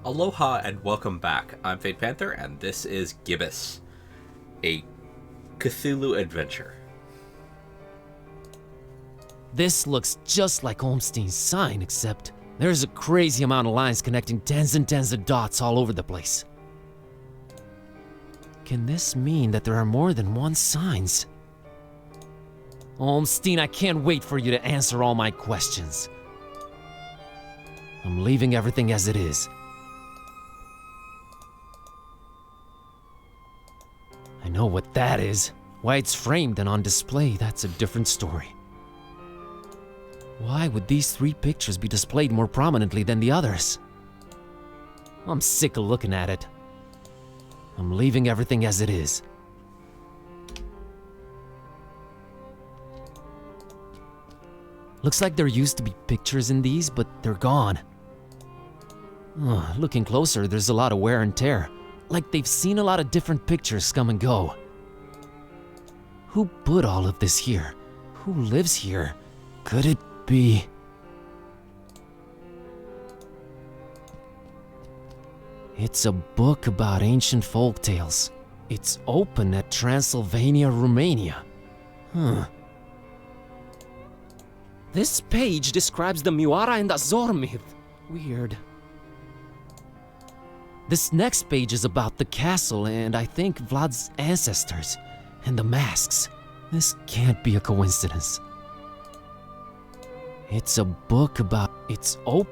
Aloha and welcome back. I'm Panther, and this is Gibbous A Cthulhu Adventure. This looks just like Olmstein's sign, except there's a crazy amount of lines connecting tens and tens of dots all over the place. Can this mean that there are more than one signs? Olmstein, I can't wait for you to answer all my questions. I'm leaving everything as it is. I know what that is. Why it's framed and on display, that's a different story. Why would these three pictures be displayed more prominently than the others? I'm sick of looking at it. I'm leaving everything as it is. Looks like there used to be pictures in these, but they're gone. Looking closer, there's a lot of wear and tear. Like they've seen a lot of different pictures come and go. Who put all of this here? Who lives here? Could it be? It's a book about ancient folk tales. It's open at Transylvania, Romania. This page describes the Miwara and Azor myth. Weird. This next page is about the castle and I think Vlad's ancestors and the masks. This can't be a coincidence. It's a book about its open.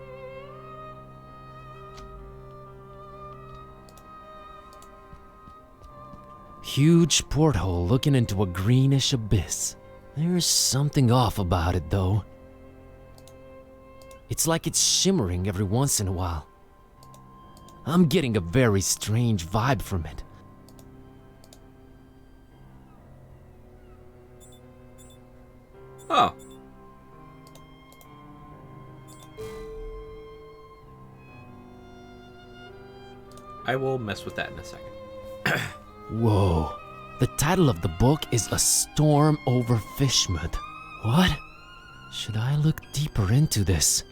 Huge porthole looking into a greenish abyss. There's something off about it though. It's like it's shimmering every once in a while. I'm getting a very strange vibe from it. Oh. I will mess with that in a second. Whoa. The title of the book is A Storm Over Fishmouth. What? Should I look deeper into this?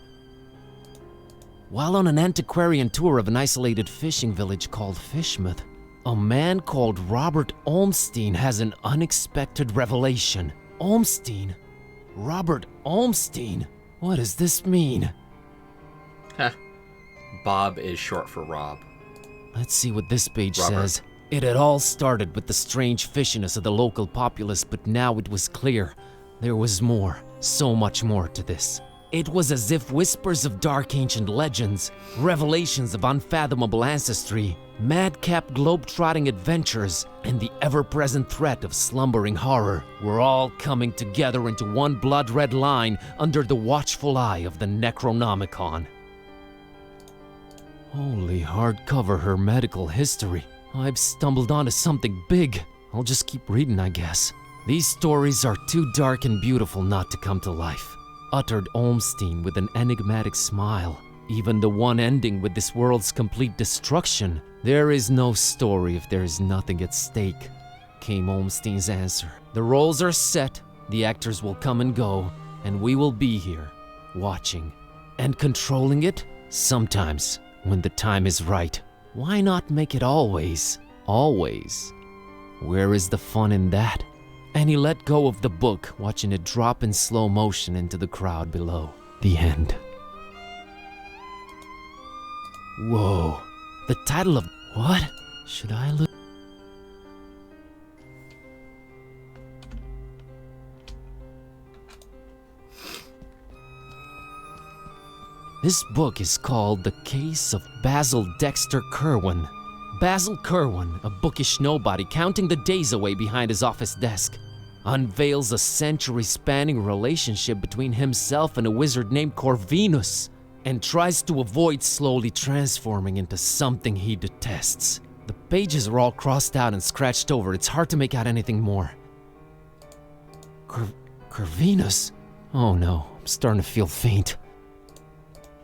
While on an antiquarian tour of an isolated fishing village called Fishmouth, a man called Robert Olmstein has an unexpected revelation. Olmstein? Robert Olmstein? What does this mean? Heh. Bob is short for Rob. Let's see what this page Robert. says. It had all started with the strange fishiness of the local populace, but now it was clear. There was more, so much more to this. It was as if whispers of dark ancient legends, revelations of unfathomable ancestry, madcap globe-trotting adventures, and the ever-present threat of slumbering horror were all coming together into one blood-red line under the watchful eye of the Necronomicon. Holy hardcover hermetical history. I've stumbled onto something big. I'll just keep reading, I guess. These stories are too dark and beautiful not to come to life, uttered Olmstein with an enigmatic smile. Even the one ending with this world's complete destruction. There is no story if there is nothing at stake, came Olmstein's answer. The roles are set, the actors will come and go, and we will be here, watching. And controlling it? Sometimes, when the time is right. Why not make it always? Always. Where is the fun in that? And he let go of the book, watching it drop in slow motion into the crowd below. The end. Whoa. The title of... What? Should I look... This book is called The Case of Basil Dexter Kerwin. Basil Kerwin, a bookish nobody counting the days away behind his office desk, unveils a century-spanning relationship between himself and a wizard named Corvinus, and tries to avoid slowly transforming into something he detests. The pages are all crossed out and scratched over. It's hard to make out anything more. Corvinus? Oh no, I'm starting to feel faint.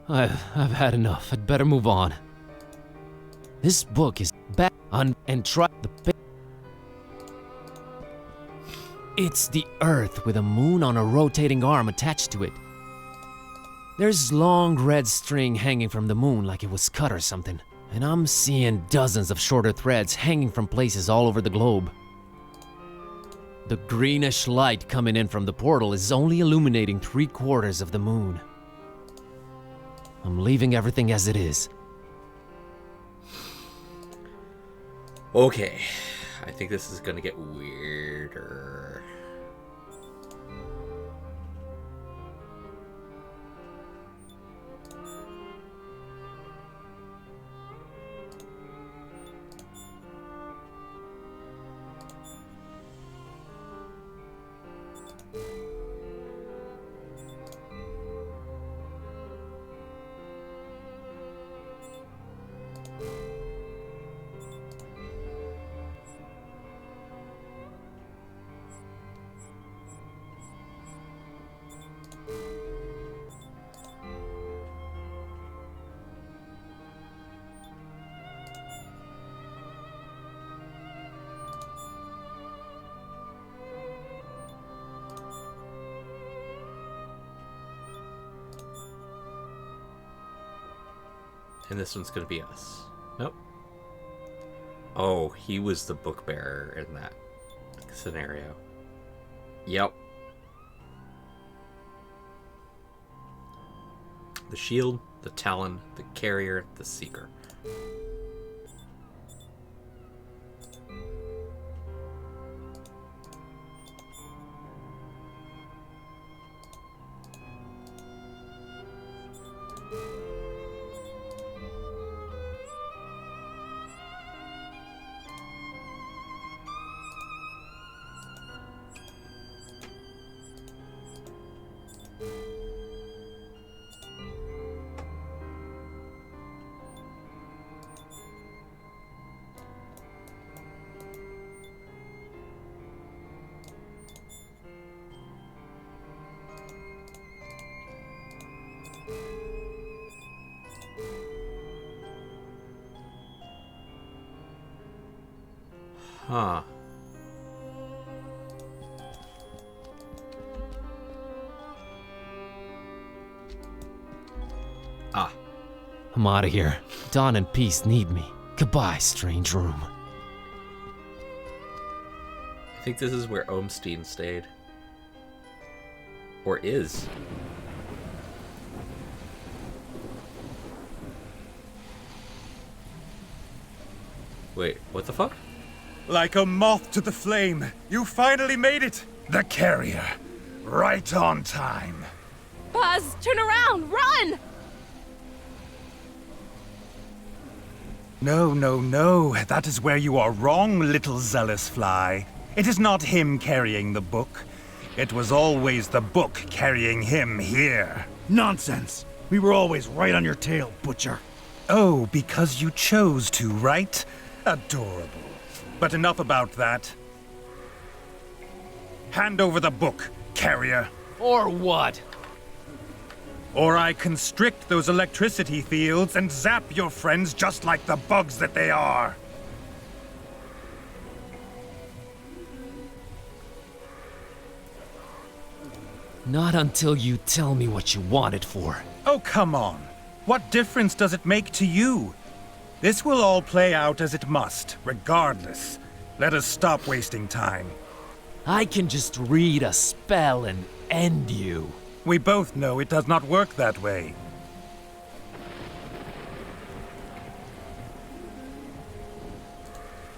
I've had enough. I'd better move on. This book is back on and try the... It's the Earth with a moon on a rotating arm attached to it. There's long red string hanging from the moon like it was cut or something. And I'm seeing dozens of shorter threads hanging from places all over the globe. The greenish light coming in from the portal is only illuminating 3/4 of the moon. I'm leaving everything as it is. Okay, I think this is gonna get weirder. And this one's gonna be us. Nope. Oh, he was the book bearer in that scenario. Yep. The shield, the talon, the carrier, the seeker. Huh. Ah. I'm out of here. Dawn and Peace need me. Goodbye, strange room. I think this is where Ohmstein stayed. Or is. Wait, what the fuck? Like a moth to the flame, you finally made it! The carrier. Right on time. Buzz, turn around! Run! No, no, no. That is where you are wrong, little zealous fly. It is not him carrying the book. It was always the book carrying him here. Nonsense! We were always right on your tail, Butcher. Oh, because you chose to, right? Adorable. But enough about that. Hand over the book, carrier. Or what? Or I constrict those electricity fields and zap your friends just like the bugs that they are. Not until you tell me what you want it for. Oh, come on. What difference does it make to you? This will all play out as it must, regardless. Let us stop wasting time. I can just read a spell and end you. We both know it does not work that way.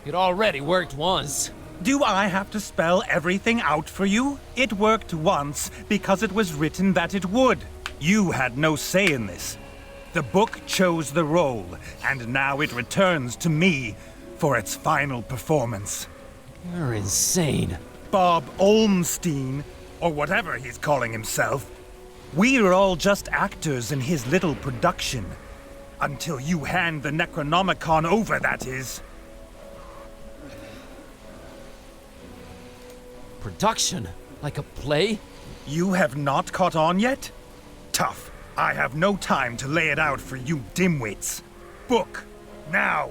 It already worked once. Do I have to spell everything out for you? It worked once because it was written that it would. You had no say in this. The book chose the role, and now it returns to me for its final performance. You're insane. Bob Olmstein, or whatever he's calling himself. We're all just actors in his little production. Until you hand the Necronomicon over, that is. Production? Like a play? You have not caught on yet? Tough. I have no time to lay it out for you dimwits. Book, now!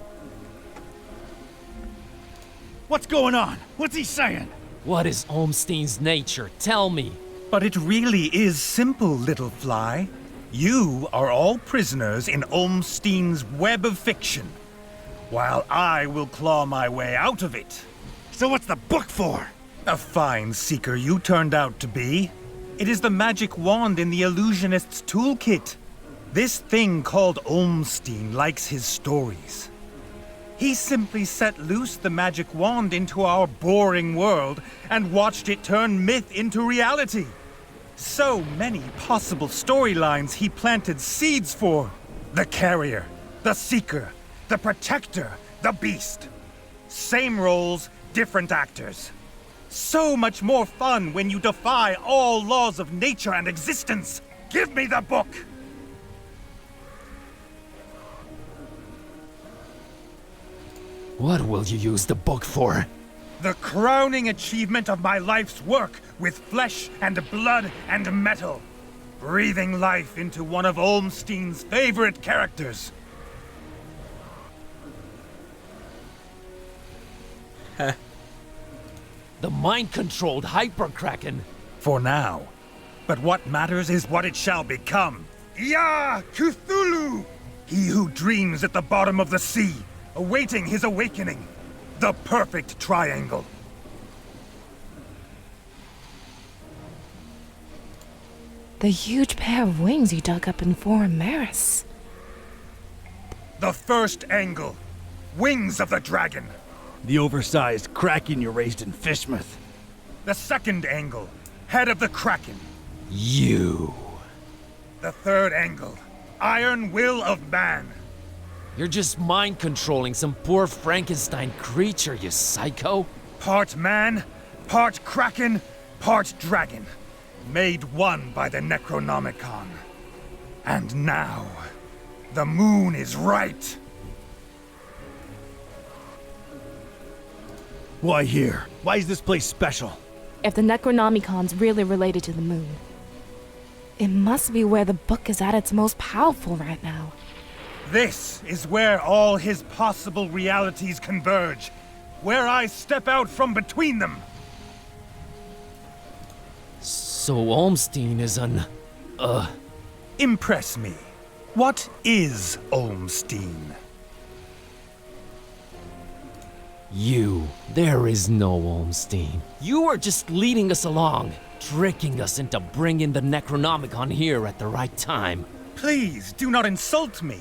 What's going on? What's he saying? What is Olmstein's nature? Tell me. But it really is simple, little fly. You are all prisoners in Olmstein's web of fiction, while I will claw my way out of it. So what's the book for? A fine seeker you turned out to be. It is the magic wand in the illusionist's toolkit. This thing called Olmstein likes his stories. He simply set loose the magic wand into our boring world and watched it turn myth into reality. So many possible storylines he planted seeds for. The carrier, the seeker, the protector, the beast. Same roles, different actors. So much more fun when you defy all laws of nature and existence. Give me the book! What will you use the book for? The crowning achievement of my life's work with flesh and blood and metal. Breathing life into one of Olmstein's favorite characters. The mind-controlled hyper-kraken. For now. But what matters is what it shall become. Ya Cthulhu! He who dreams at the bottom of the sea, awaiting his awakening. The perfect triangle. The huge pair of wings you dug up in Forum Maris. The first angle. Wings of the dragon. The oversized kraken you raised in Fishmouth. The second angle. Head of the kraken. You. The third angle. Iron will of man. You're just mind-controlling some poor Frankenstein creature, you psycho. Part man, part kraken, part dragon. Made one by the Necronomicon. And now, the moon is right. Why here? Why is this place special? If the Necronomicon's really related to the moon, it must be where the book is at its most powerful right now. This is where all his possible realities converge. Where I step out from between them. So Olmstein is an... Impress me. What is Olmstein? You. There is no Olmstein. You are just leading us along, tricking us into bringing the Necronomicon here at the right time. Please, do not insult me.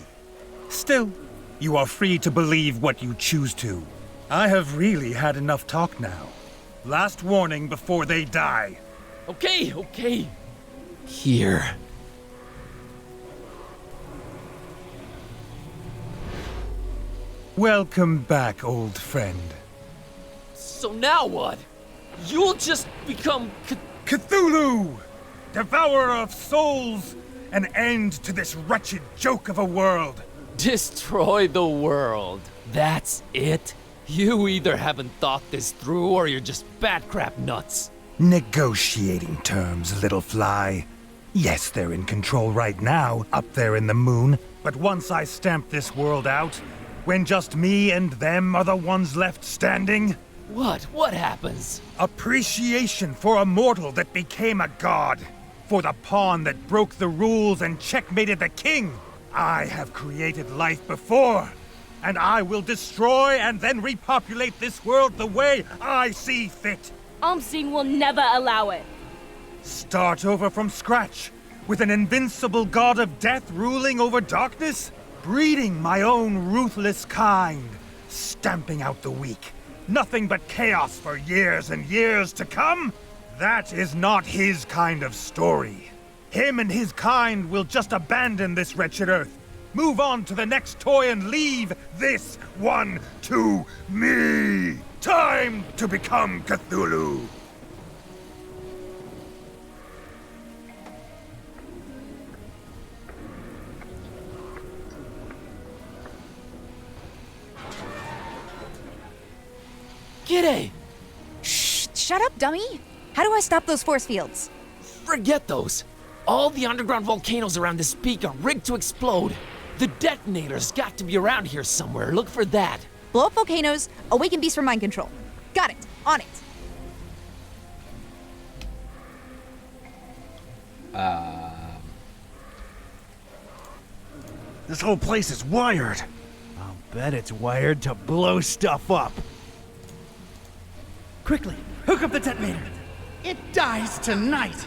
Still, you are free to believe what you choose to. I have really had enough talk now. Last warning before they die. Okay. Here. Welcome back, old friend. So now what? You'll just become... Cthulhu! Devourer of souls! An end to this wretched joke of a world! Destroy the world. That's it? You either haven't thought this through or you're just bat crap nuts. Negotiating terms, little fly. Yes, they're in control right now, up there in the moon. But once I stamp this world out, when just me and them are the ones left standing... What? What happens? Appreciation for a mortal that became a god. For the pawn that broke the rules and checkmated the king. I have created life before. And I will destroy and then repopulate this world the way I see fit. Olmstein will never allow it. Start over from scratch, with an invincible god of death ruling over darkness? Breeding my own ruthless kind, stamping out the weak. Nothing but chaos for years and years to come? That is not his kind of story. Him and his kind will just abandon this wretched earth, move on to the next toy and leave this one to me. Time to become Cthulhu. G'day! Shh! Shut up, dummy! How do I stop those force fields? Forget those. All the underground volcanoes around this peak are rigged to explode. The detonator's got to be around here somewhere. Look for that. Blow up volcanoes, awaken beasts for mind control. Got it. On it. This whole place is wired. I'll bet it's wired to blow stuff up. Quickly, hook up the detonator. It dies tonight.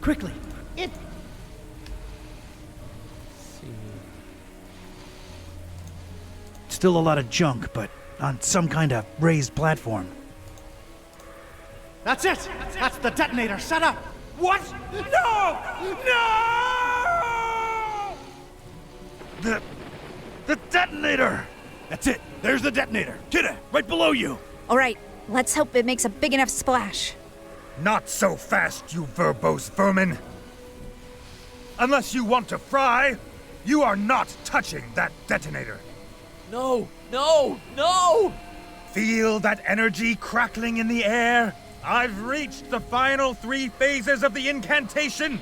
Quickly, it... Still a lot of junk, but on some kind of raised platform. That's it! That's the detonator! Set up! What? No! No! The detonator! That's it! There's the detonator! Kidda, right below you! All right, let's hope it makes a big enough splash. Not so fast, you verbose vermin! Unless you want to fry, you are not touching that detonator. No! No! No! Feel that energy crackling in the air? I've reached the final 3 phases of the incantation.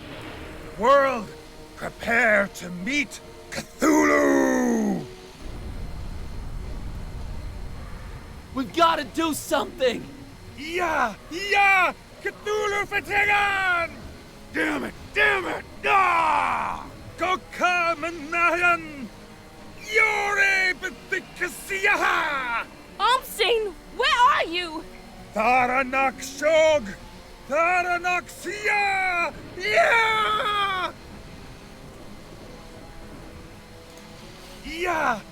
World, prepare to meet Cthulhu! We've got to do something! Yeah! Cthulhu Fatigan! Damn it! Ah! Gokamanayan! Yore Bethikasiyaha! Almstein, where are you? Tharanak Shog! Tharanak Siya! Yeah!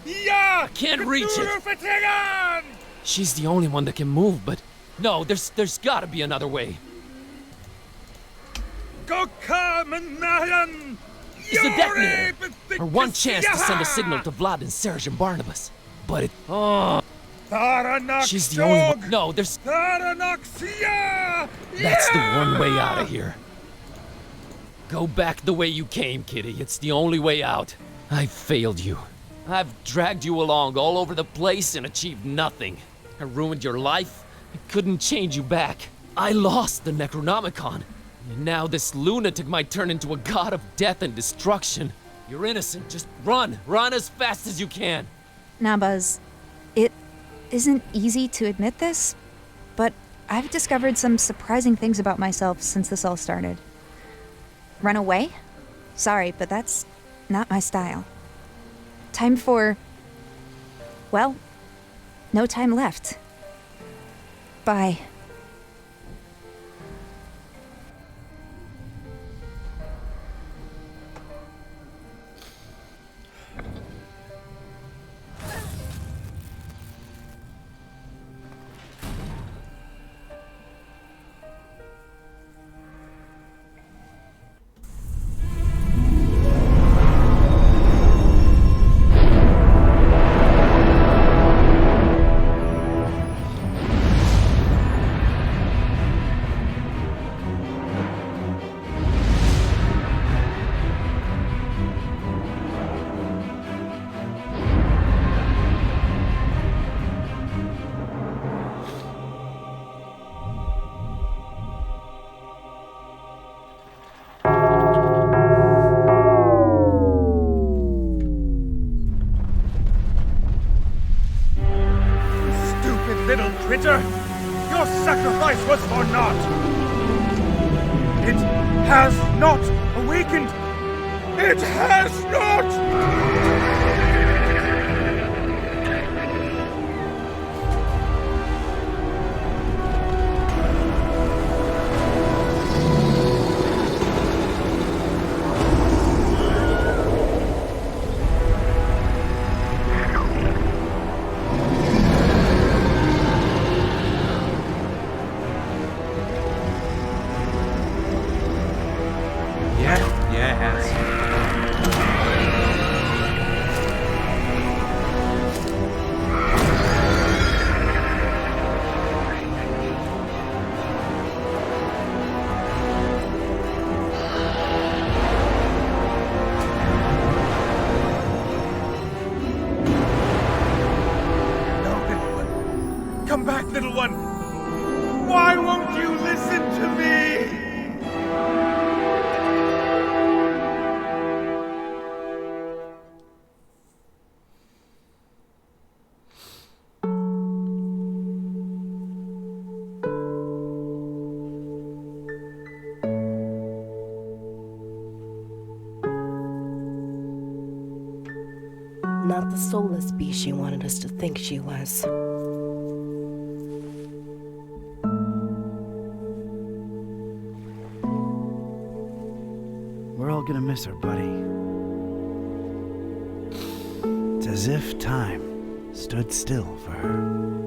Yeah! Can't reach it. Cthulhu Fatigan! She's the only one that can move, but no, there's got to be another way. Gokamanayan! It's the detonator. Our one chance to send a signal to Vlad and Serge and Barnabas. But it... Oh, she's the only one. No, there's... That's the one way out of here. Go back the way you came, Kitty. It's the only way out. I failed you. I've dragged you along all over the place and achieved nothing. I ruined your life. I couldn't change you back. I lost the Necronomicon. And now this lunatic might turn into a god of death and destruction. You're innocent. Just run. Run as fast as you can. Now, Buzz, it isn't easy to admit this, but I've discovered some surprising things about myself since this all started. Run away? Sorry, but that's not my style. Time for... well, no time left. Bye. Little critter, your sacrifice was for naught. It has not awakened. It has not! Yeah, it has. No, little one. Come back, little one. Why won't you listen to me? not the soulless beast she wanted us to think she was. We're all gonna miss her, buddy. It's as if time stood still for her.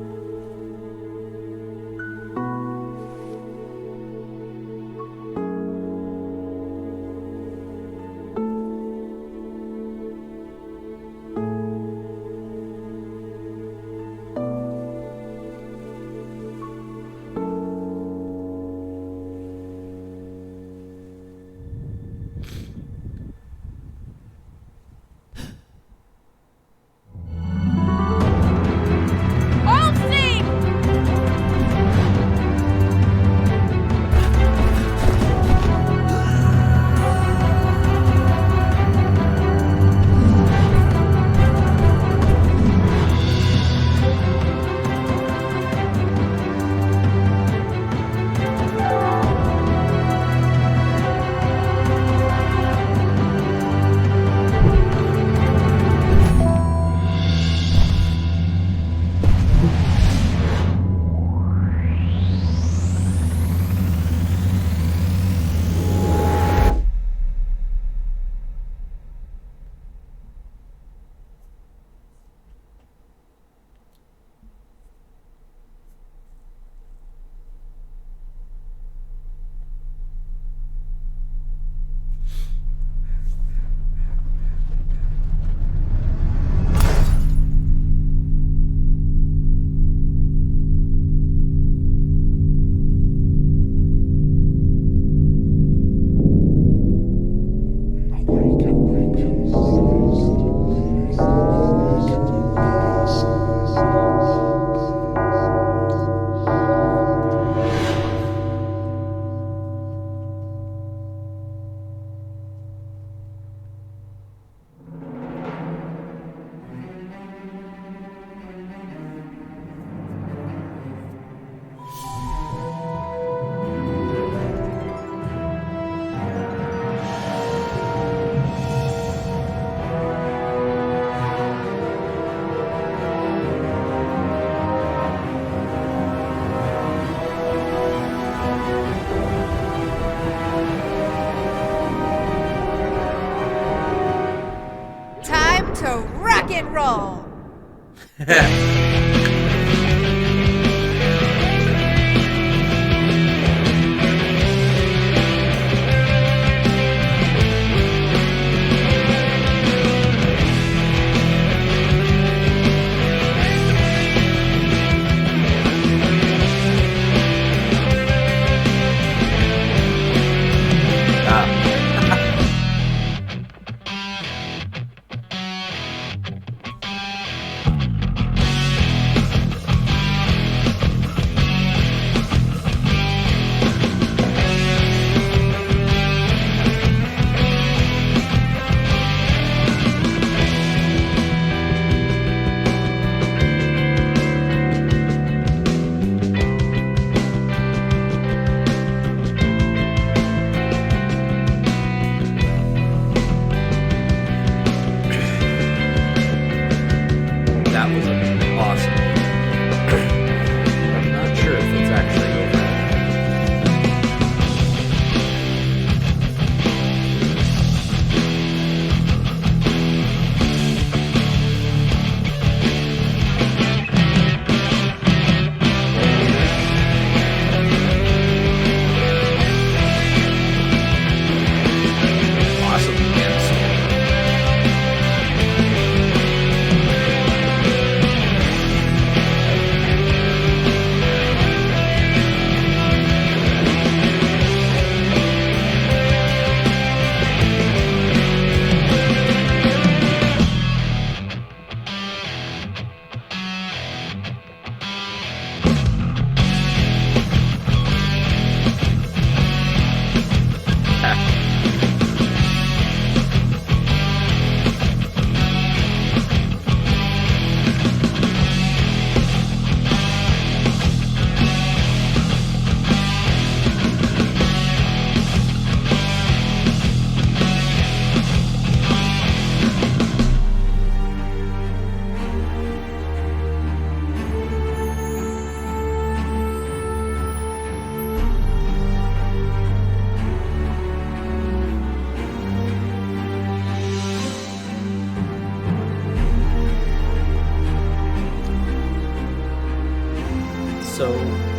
To rock and roll!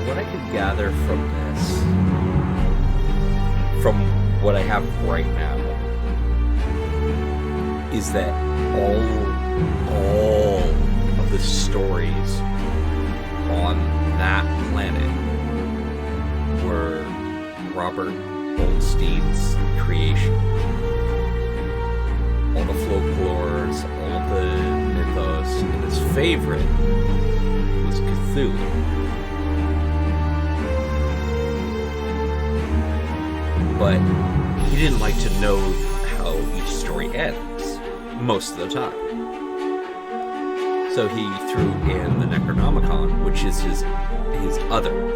what I can gather from this, from what I have right now, is that all of the stories on that planet were Robert Goldstein's creation. All the folklores, all the mythos, and his favorite was Cthulhu. But he didn't like to know how each story ends, most of the time. So he threw in the Necronomicon, which is his other.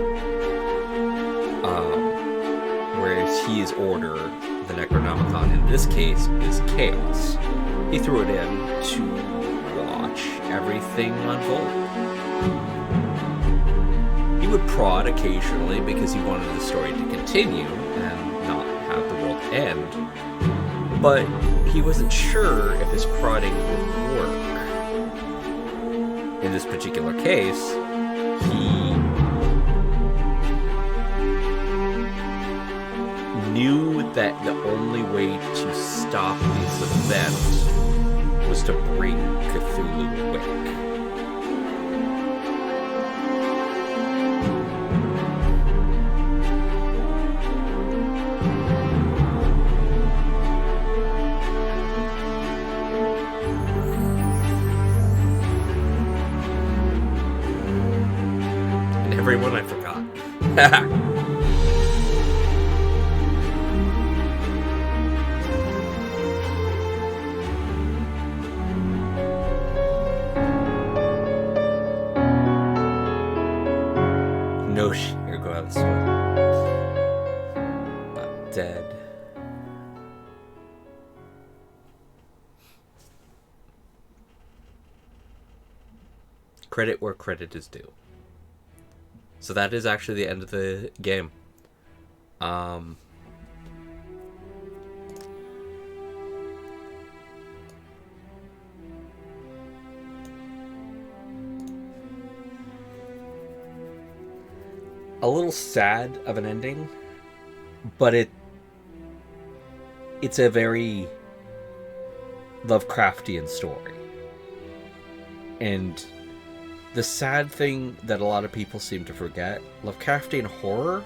Whereas he is order, the Necronomicon in this case is chaos. He threw it in to watch everything unfold. He would prod occasionally because he wanted the story to continue and not have the world end. But he wasn't sure if his prodding would work. In this particular case, he knew that the only way to stop this event was to bring Cthulhu awake. And everyone I forgot. No shit, here, go out this way. Not dead. Credit where credit is due. So that is actually the end of the game. A little sad of an ending, but it's a very Lovecraftian story. And the sad thing that a lot of people seem to forget, Lovecraftian horror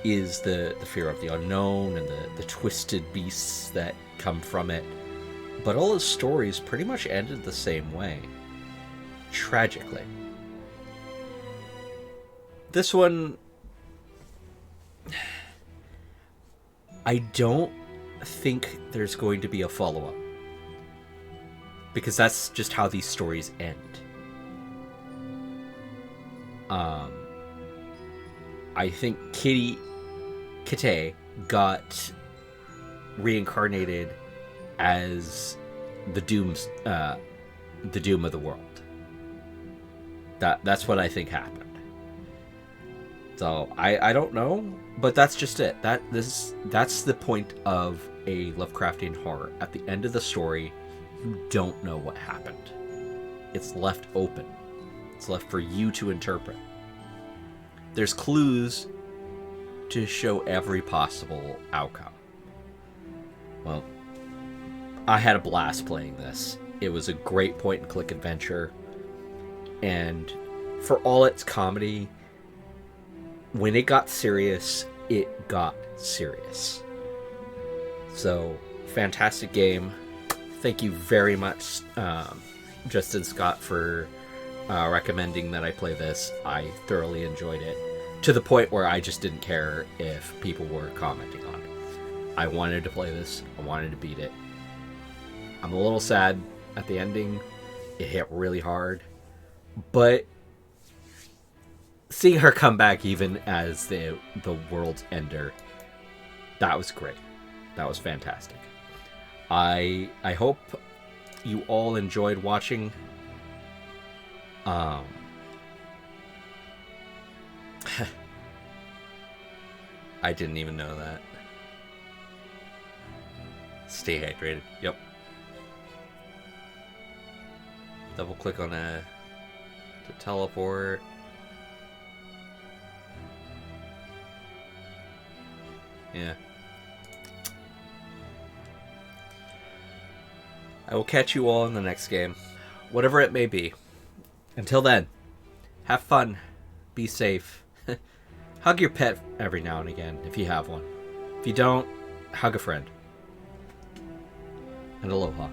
is the fear of the unknown and the twisted beasts that come from it. But all his stories pretty much ended the same way. Tragically. This one, I don't think there's going to be a follow-up. Because that's just how these stories end. I think Kitty got reincarnated as the doom of the world. That's what I think happened. So I don't know, but that's just it. That's the point of a Lovecraftian horror. At the end of the story, you don't know what happened. It's left open. It's left for you to interpret. There's clues to show every possible outcome. Well, I had a blast playing this. It was a great point-and-click adventure. And for all its comedy, when it got serious, it got serious. So, fantastic game. Thank you very much, Justin Scott, for recommending that I play this. I thoroughly enjoyed it, to the point where I just didn't care if people were commenting on it. I wanted to play this. I wanted to beat it. I'm a little sad at the ending. It hit really hard. But seeing her come back even as the world's ender, that was great. That was fantastic. I hope you all enjoyed watching. I didn't even know that. Stay hydrated. Yep. Double click on that to teleport. Yeah. I will catch you all in the next game, whatever it may be. Until then, have fun, be safe, hug your pet every now and again if you have one. If you don't, hug a friend. And aloha.